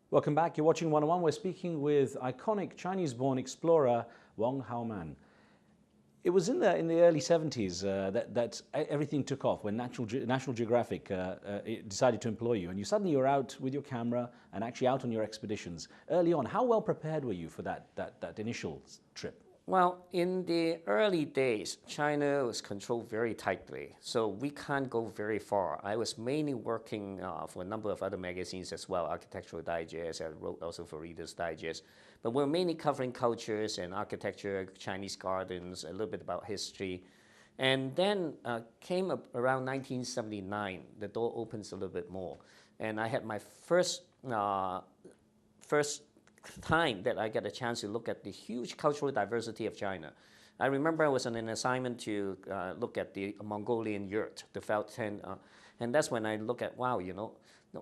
Welcome back. You're watching 101. We're speaking with iconic Chinese-born explorer Wong How Man. It was in the early 70s that everything took off when National Geographic it decided to employ you, and suddenly you're out with your camera and actually out on your expeditions. Early on, how well prepared were you for that initial trip? Well, in the early days, China was controlled very tightly, so we can't go very far. I was mainly working for a number of other magazines as well, Architectural Digest, I wrote also for Reader's Digest. But we're mainly covering cultures and architecture, Chinese gardens, a little bit about history. And then came up around 1979, the door opens a little bit more. And I had my first time that I get a chance to look at the huge cultural diversity of China. I remember I was on an assignment to look at the Mongolian yurt, the felt tent, and that's when I look at, wow,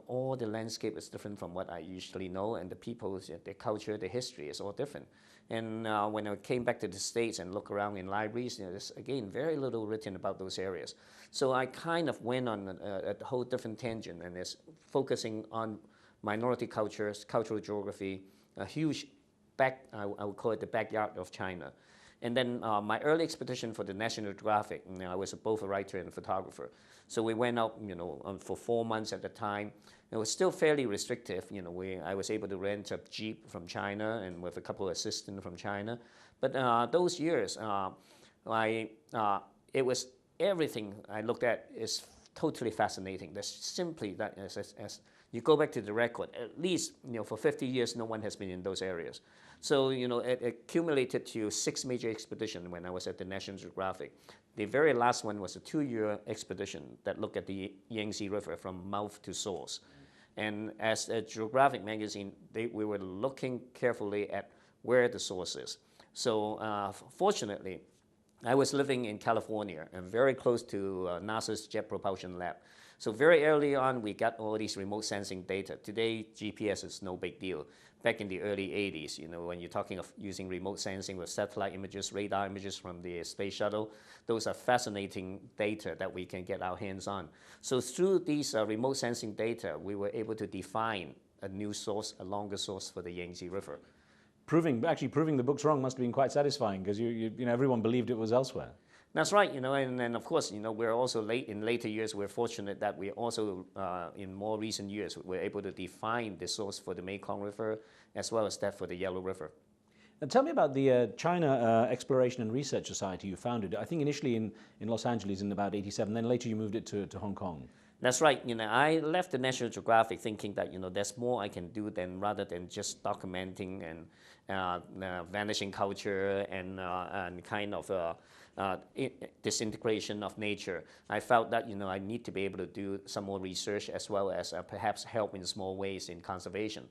all the landscape is different from what I usually know, and the people, the culture, the history is all different. And when I came back to the States and look around in libraries, there's again very little written about those areas. So I kind of went on a whole different tangent, and is focusing on minority cultures, cultural geography, a huge I would call it the backyard of China. And then my early expedition for the National Geographic, I was both a writer and a photographer. So we went out, for 4 months at the time. It was still fairly restrictive. I was able to rent a Jeep from China and with a couple of assistants from China. But those years, it was everything I looked at is totally fascinating. There's simply that as you go back to the record, at least for 50 years, no one has been in those areas. So it accumulated to 6 major expeditions when I was at the National Geographic. The very last one was a 2-year expedition that looked at the Yangtze River from mouth to source. And as a geographic magazine, we were looking carefully at where the source is. So fortunately, I was living in California and very close to NASA's Jet Propulsion Lab. So very early on, we got all these remote sensing data. Today, GPS is no big deal. Back in the early 80s, when you're talking of using remote sensing with satellite images, radar images from the space shuttle, those are fascinating data that we can get our hands on. So through these remote sensing data, we were able to define a new source, a longer source for the Yangtze River. Actually proving the books wrong must have been quite satisfying, because everyone believed it was elsewhere. That's right, and of course, we're also in later years, we're fortunate that we also, in more recent years, we're able to define the source for the Mekong River as well as that for the Yellow River. And tell me about the China Exploration and Research Society you founded. I think initially in Los Angeles in about '87, then later you moved it to Hong Kong. That's right. I left the National Geographic thinking that there's more I can do rather than just documenting and vanishing culture and kind of disintegration of nature. I felt that I need to be able to do some more research as well as perhaps help in small ways in conservation.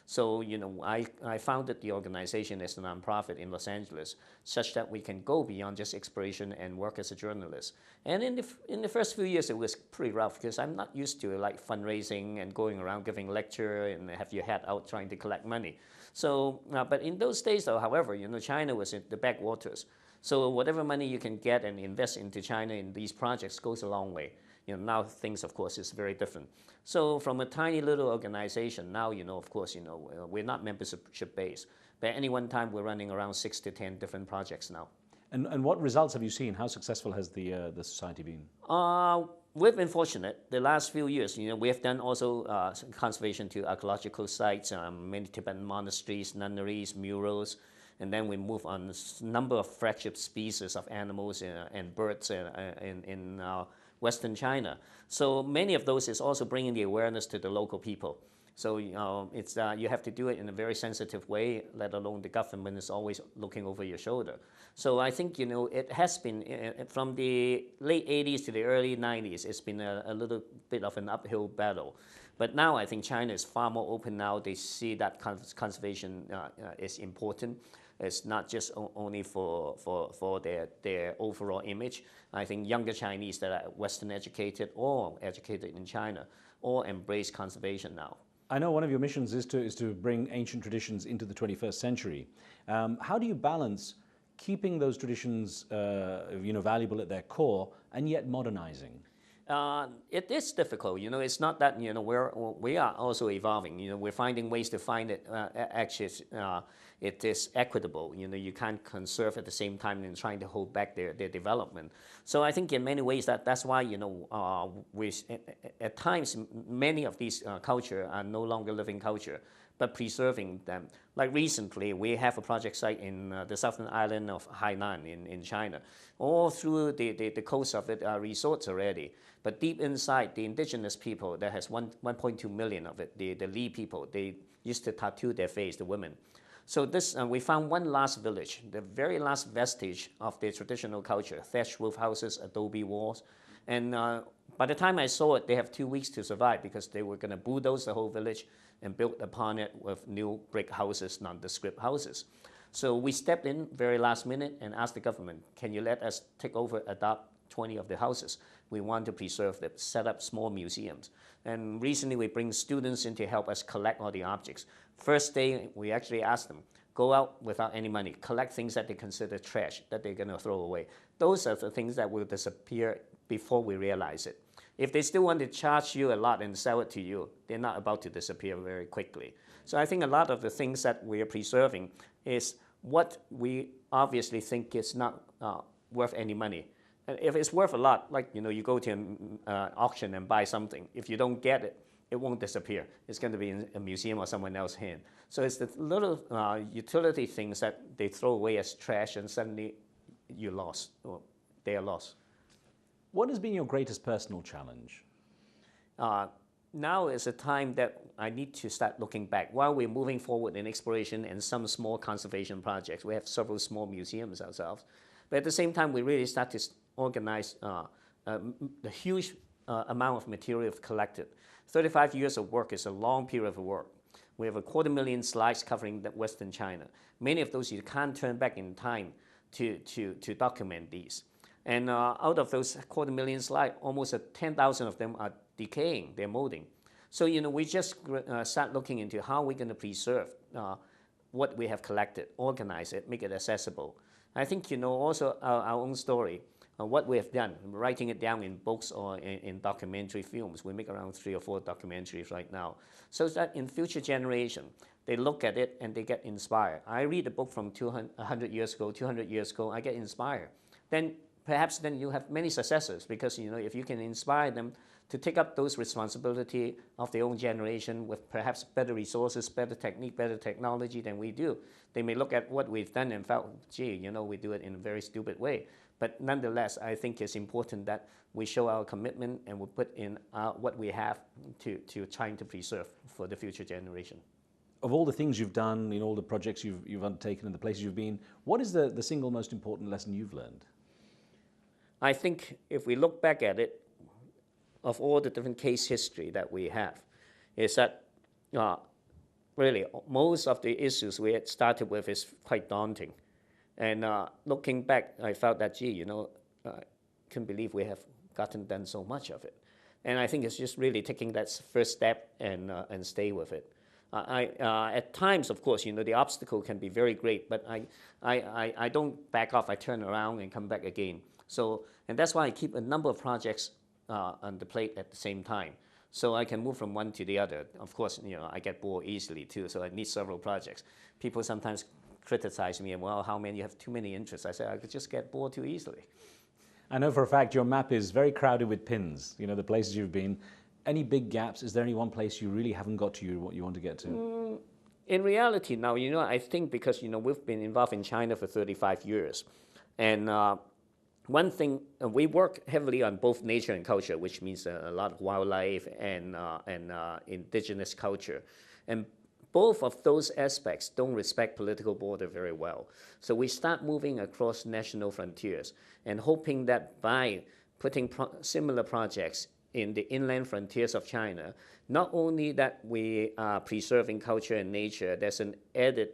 So I founded the organization as a nonprofit in Los Angeles, such that we can go beyond just exploration and work as a journalist. And in the first few years, it was pretty rough because I'm not used to like fundraising and going around giving lecture and have your hat out trying to collect money. So, but in those days, though, however, China was in the backwaters. So whatever money you can get and invest into China in these projects goes a long way. Now things, of course, is very different. So from a tiny little organization, now, of course, we're not membership based. But at any one time, we're running around 6 to 10 different projects now. And what results have you seen? How successful has the society been? We've been fortunate. The last few years, we have done also conservation to archaeological sites, many Tibetan monasteries, nunneries, murals. And then we move on a number of flagship species of animals and birds in Western China. So many of those is also bringing the awareness to the local people. So it's you have to do it in a very sensitive way, let alone the government is always looking over your shoulder. So I think it has been from the late 80s to the early 90s. It's been a little bit of an uphill battle. But now I think China is far more open now. They see that conservation is important. It's not just only for their overall image. I think younger Chinese that are Western educated or educated in China all embrace conservation now. I know one of your missions is to bring ancient traditions into the 21st century. How do you balance keeping those traditions valuable at their core and yet modernizing? It is difficult, it's not that, we are also evolving, we're finding ways to find it, actually, it is equitable, you can't conserve at the same time and trying to hold back their development. So I think in many ways that's why, at times, many of these culture are no longer living culture, but preserving them. Like recently, we have a project site in the southern island of Hainan in China. All through the coast of it are resorts already. But deep inside, the indigenous people, that has 1.2 million of it, the Li people, they used to tattoo their face, the women. So this, we found one last village, the very last vestige of their traditional culture, thatched roof houses, adobe walls. And by the time I saw it, they have 2 weeks to survive because they were going to bulldoze the whole village and build upon it with new brick houses, nondescript houses. So we stepped in very last minute and asked the government, can you let us take over, adopt 20 of the houses? We want to preserve them, set up small museums. And recently we bring students in to help us collect all the objects. First day, we actually asked them, go out without any money, collect things that they consider trash, that they're going to throw away. Those are the things that will disappear before we realize it. If they still want to charge you a lot and sell it to you, they're not about to disappear very quickly. So I think a lot of the things that we are preserving is what we obviously think is not worth any money. And if it's worth a lot, like you go to an auction and buy something, if you don't get it, it won't disappear. It's going to be in a museum or someone else's hand. So it's the little utility things that they throw away as trash and suddenly you lost, or they are lost. What has been your greatest personal challenge? Now is a time that I need to start looking back. While we're moving forward in exploration and some small conservation projects, we have several small museums ourselves. But at the same time, we really start to organize the huge amount of material we've collected. 35 years of work is a long period of work. We have 250,000 slides covering Western China. Many of those you can't turn back in time to document these. And out of those 250,000 slides, almost 10,000 of them are decaying, they're molding. So we just start looking into how we're going to preserve what we have collected, organize it, make it accessible. I think also our own story, what we have done, writing it down in books or in documentary films. We make around 3 or 4 documentaries right now, so that in future generation, they look at it and they get inspired. I read a book from 100 years ago, 200 years ago, I get inspired. Then perhaps you have many successors because if you can inspire them to take up those responsibility of their own generation with perhaps better resources, better technique, better technology than we do. They may look at what we've done and felt, gee, we do it in a very stupid way. But nonetheless, I think it's important that we show our commitment and we put in what we have to trying to preserve for the future generation. Of all the things you've done, all the projects you've undertaken and the places you've been, what is the single most important lesson you've learned? I think if we look back at it, of all the different case history that we have, is that really most of the issues we had started with is quite daunting. And looking back, I felt that, gee, I can't believe we have done so much of it. And I think it's just really taking that first step and stay with it. At times, of course, the obstacle can be very great, but I don't back off. I turn around and come back again. So, and that's why I keep a number of projects on the plate at the same time, so I can move from one to the other. Of course, I get bored easily too, so I need several projects. People sometimes criticize me, and well, how many you have too many interests? I say I could just get bored too easily. I know for a fact your map is very crowded with pins. The places you've been. Any big gaps? Is there any one place you really haven't got to what you want to get to? In reality, now I think because we've been involved in China for 35 years, and one thing, we work heavily on both nature and culture, which means a lot of wildlife and indigenous culture. And both of those aspects don't respect political border very well. So we start moving across national frontiers and hoping that by putting similar projects in the inland frontiers of China, not only that we are preserving culture and nature, there's an added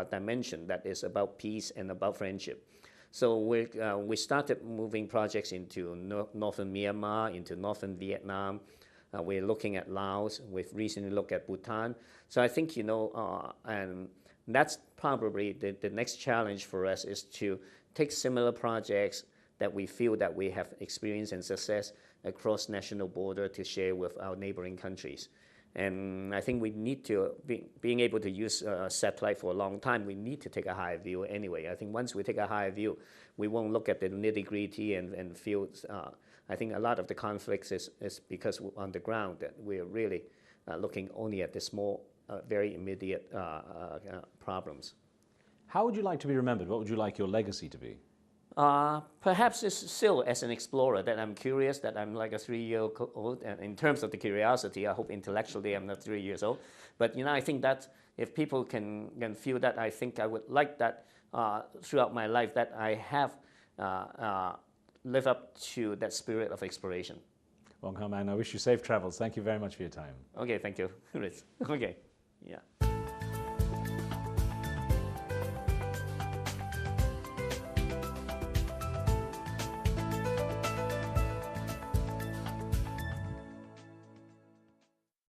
dimension that is about peace and about friendship. So we started moving projects into northern Myanmar, into northern Vietnam. We're looking at Laos. We've recently looked at Bhutan. So I think, and that's probably the next challenge for us is to take similar projects that we feel that we have experience and success across national border to share with our neighboring countries. And I think we need to, being able to use satellite for a long time, we need to take a higher view anyway. I think once we take a higher view, we won't look at the nitty-gritty and feel, I think a lot of the conflicts is because on the ground that we're really looking only at the small, very immediate problems. How would you like to be remembered? What would you like your legacy to be? Perhaps it's still as an explorer that I'm curious, that I'm like a 3-year-old. And in terms of the curiosity, I hope intellectually I'm not 3 years old. But I think that if people can feel that, I think I would like that throughout my life, that I have lived up to that spirit of exploration. Wong How Man, I wish you safe travels. Thank you very much for your time. Okay, thank you, Riz. Okay, yeah.